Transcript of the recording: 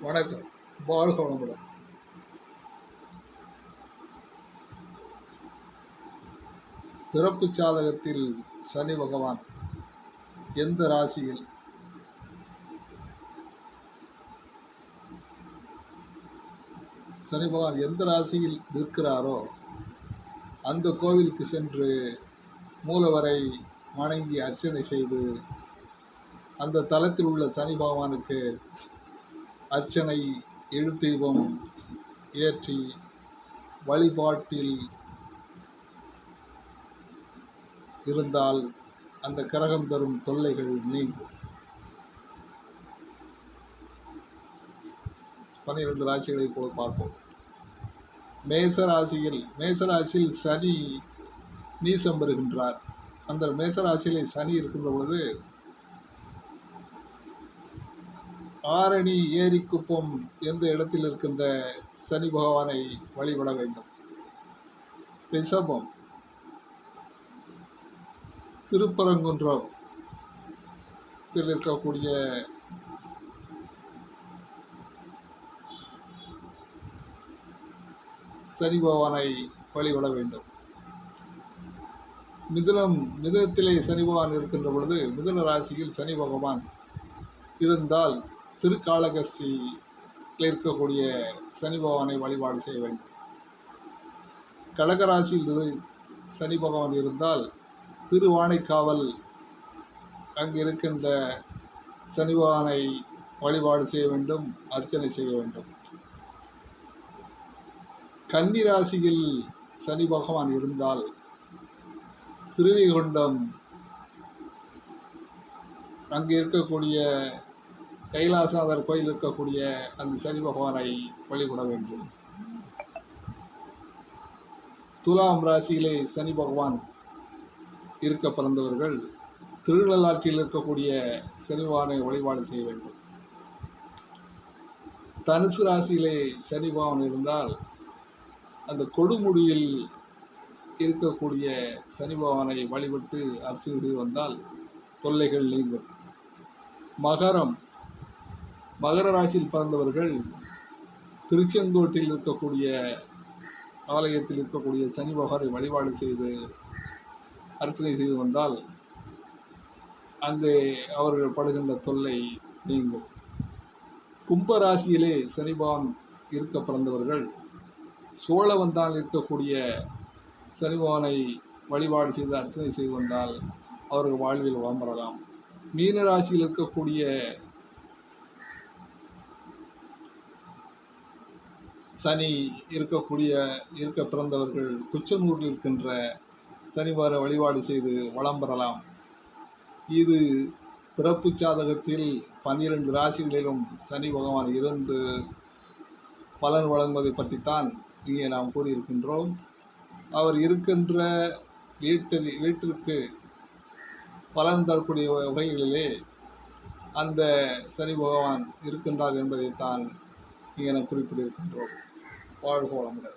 வணக்கம். வாழ்க வளமுடன். பிறப்பு ஜாதகத்தில் சனி பகவான் எந்த ராசியில் இருக்கிறாரோ அந்த கோவிலுக்கு சென்று மூலவரை வணங்கி அர்ச்சனை செய்து அந்த தலத்தில் உள்ள சனி பகவானுக்கு அர்ச்சனை எழுத்தீபம் ஏற்றி வழிபாட்டில் இருந்தால் அந்த கிரகம் தரும் தொல்லைகள் நீங்கும். 12 ராசிகளை போல் பார்ப்போம். மேசராசியில் சனி நீசம் பெறுகின்றார். அந்த மேசராசியிலே சனி இருக்கின்ற பொழுது ஆரணி ஏரிக்குப்பம் எந்த இடத்தில் இருக்கின்ற சனி பகவானை வழிபட வேண்டும். ரிஷபம் திருப்பரங்குன்றத்தில் இருக்கக்கூடிய சனி பகவானை வழிபட வேண்டும். மிதுனத்திலே சனி பகவான் இருக்கின்ற பொழுது மிதுன ராசியில் சனி பகவான் இருந்தால் திருக்காளகஸ்தியில் இருக்கக்கூடிய சனி பகவானை வழிபாடு செய்ய வேண்டும். கடகராசியில் சனி பகவான் இருந்தால் திருவானைக்காவல் அங்கு இருக்கின்ற சனி பகவானை வழிபாடு செய்ய வேண்டும், அர்ச்சனை செய்ய வேண்டும். கன்னி ராசியில் சனி பகவான் இருந்தால் ஸ்ரீவைகுண்டம் அங்கு இருக்கக்கூடிய கைலாசநாதர் கோயில் இருக்கக்கூடிய அந்த சனி பகவானை வழிபட வேண்டும். துலாம் ராசியிலே சனி பகவான் இருக்க பிறந்தவர்கள் திருநள்ளாற்றில் இருக்கக்கூடிய சனி பகவானை வழிபாடு செய்ய வேண்டும். தனுசு ராசியிலே சனி பகவான் இருந்தால் அந்த கொடுமுடியில் இருக்கக்கூடிய சனி பகவானை வழிபட்டு அர்ச்சனை செய்து வந்தால் தொல்லைகள் நீங்கும். மகர ராசியில் பிறந்தவர்கள் திருச்செங்கோட்டில் இருக்கக்கூடிய ஆலயத்தில் இருக்கக்கூடிய சனி பகவானை வழிபாடு செய்து அர்ச்சனை செய்து வந்தால் அங்கே அவர்கள் படுகின்ற தொல்லை நீங்கும். கும்பராசியிலே சனி பகவான் இருக்க பிறந்தவர்கள் சோழவந்தான் இருக்கக்கூடிய சனி பகவானை வழிபாடு செய்து அர்ச்சனை செய்து வந்தால் அவர்கள் வாழ்வில் வளம் பெறலாம். மீன ராசியில் இருக்கக்கூடிய சனி இருக்க பிறந்தவர்கள் குச்சனூரில் இருக்கின்ற சனி பகவானை வழிபாடு செய்து வளம் பெறலாம். இது பிறப்பு ஜாதகத்தில் 12 ராசிகளிலும் சனி பகவான் இருந்து பலன் வழங்குவதை பற்றித்தான் இங்கே நாம் கூறியிருக்கின்றோம். அவர் இருக்கின்ற வீட்டிற்கு பலன் தரக்கூடிய வகைகளிலே அந்த சனி பகவான் இருக்கின்றார் என்பதைத்தான் இங்கே நாம் குறிப்பிட்டிருக்கின்றோம். வாழ்க வளமுடன்.